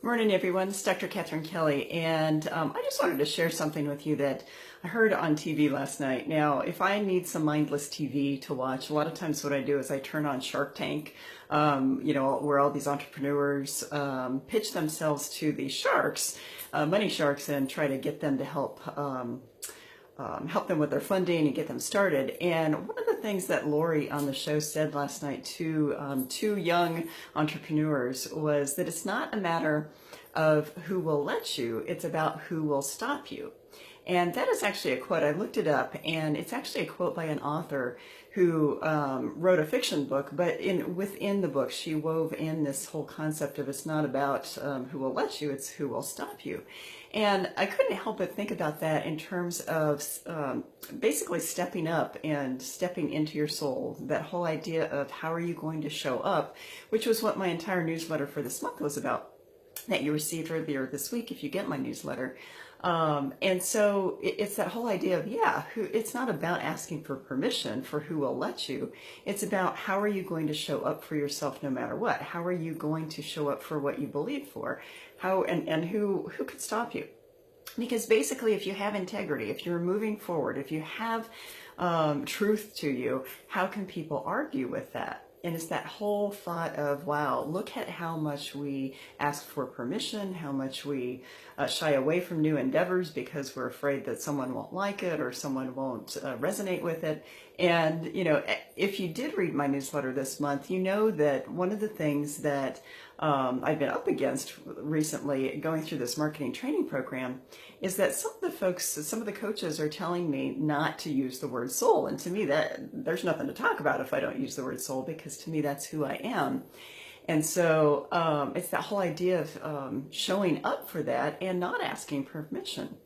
Morning, everyone. It's Dr. Katherine.Kelly, and I just wanted to share something with you that I heard on TV last night. Now, if I need some mindless TV to watch, a lot of times what I do is I turn on Shark Tank, where all these entrepreneurs pitch themselves to these sharks, money sharks, and try to get them to help them with their funding and get them started. And one of the things that Lori on the show said last night to two young entrepreneurs was that it's not a matter of who will let you, it's about who will stop you. And that is actually a quote. I looked it up, and it's actually a quote by an author who wrote a fiction book, but within the book, she wove in this whole concept of it's not about who will let you, it's who will stop you. And I couldn't help but think about that in terms of basically stepping up and stepping into your soul, that whole idea of how are you going to show up, which was what my entire newsletter for this month was about, that you received earlier this week if you get my newsletter. And so it's that whole idea of, it's not about asking for permission for who will let you. It's about how are you going to show up for yourself no matter what? How are you going to show up for what you believe for? And who could stop you? Because basically, if you have integrity, if you're moving forward, if you have truth to you, how can people argue with that? And it's that whole thought of, wow, look at how much we ask for permission, how much we shy away from new endeavors because we're afraid that someone won't like it or someone won't resonate with it. And, if you did read my newsletter this month, you know that one of the things that I've been up against recently going through this marketing training program is that some of the coaches are telling me not to use the word soul. And to me, that there's nothing to talk about if I don't use the word soul, because to me, that's who I am. And so it's that whole idea of showing up for that and not asking permission.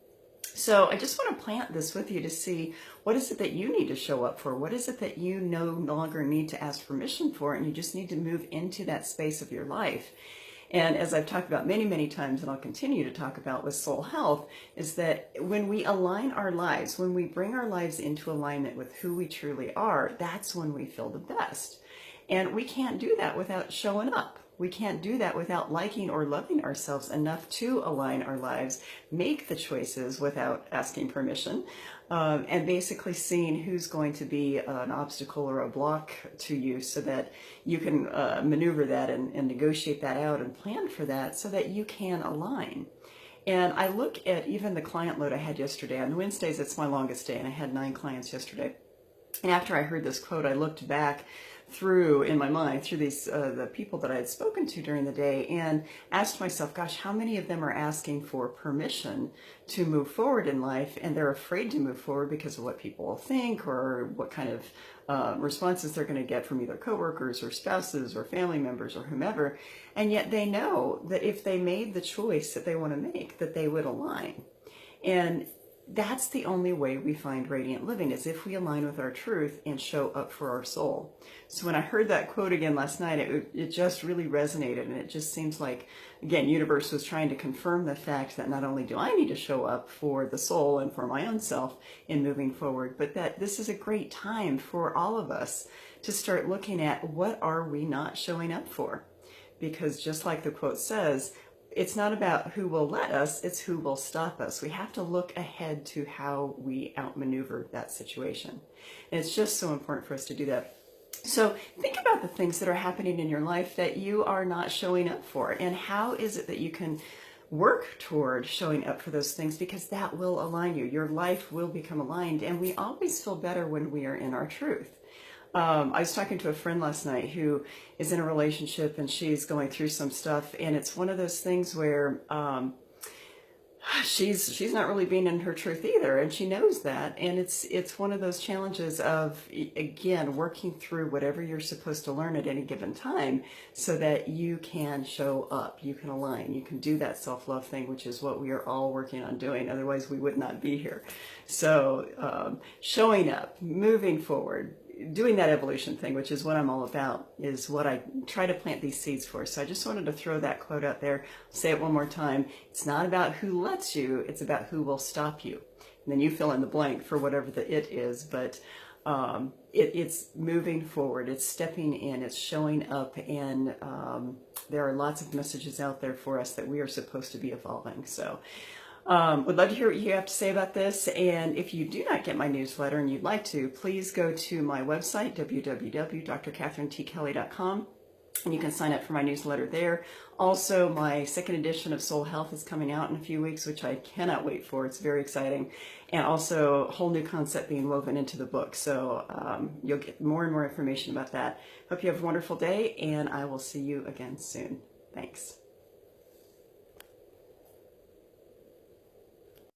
So I just want to plant this with you to see, what is it that you need to show up for? What is it that you no longer need to ask permission for, and you just need to move into that space of your life? And as I've talked about many, many times, and I'll continue to talk about with soul health, is that when we align our lives, when we bring our lives into alignment with who we truly are, that's when we feel the best. And we can't do that without showing up. We can't do that without liking or loving ourselves enough to align our lives, make the choices without asking permission, and basically seeing who's going to be an obstacle or a block to you so that you can maneuver that and negotiate that out and plan for that so that you can align. And I look at even the client load I had yesterday. On Wednesdays, it's my longest day, and I had 9 clients yesterday. And after I heard this quote, I looked back in my mind through these the people that I had spoken to during the day and asked myself, gosh, how many of them are asking for permission to move forward in life, and they're afraid to move forward because of what people will think or what kind of responses they're going to get from either coworkers or spouses or family members or whomever, and yet they know that if they made the choice that they want to make, that they would align. And that's the only way we find radiant living, is if we align with our truth and show up for our soul. So when I heard that quote again last night, it just really resonated, and it just seems like, again, universe was trying to confirm the fact that not only do I need to show up for the soul and for my own self in moving forward, but that this is a great time for all of us to start looking at, what are we not showing up for? Because just like the quote says, it's not about who will let us, it's who will stop us. We have to look ahead to how we outmaneuver that situation. And it's just so important for us to do that. So think about the things that are happening in your life that you are not showing up for, and how is it that you can work toward showing up for those things, because that will align you. Your life will become aligned, and we always feel better when we are in our truth. I was talking to a friend last night who is in a relationship, and she's going through some stuff, and it's one of those things where she's not really being in her truth either, and she knows that, and it's one of those challenges of, again, working through whatever you're supposed to learn at any given time so that you can show up, you can align, you can do that self-love thing, which is what we are all working on doing. Otherwise, we would not be here. So showing up, moving forward, doing that evolution thing, which is what I'm all about, is what I try to plant these seeds for. So I just wanted to throw that quote out there, say it one more time. It's not about who lets you, it's about who will stop you. And then you fill in the blank for whatever the it is. But It's moving forward, it's stepping in, it's showing up, and there are lots of messages out there for us that we are supposed to be evolving. So would love to hear what you have to say about this. And if you do not get my newsletter and you'd like to, please go to my website, www.Dr.KatherineT.Kelly.com. And you can sign up for my newsletter there. Also, my second edition of Soul Health is coming out in a few weeks, which I cannot wait for. It's very exciting. And also a whole new concept being woven into the book. So you'll get more and more information about that. Hope you have a wonderful day, and I will see you again soon. Thanks.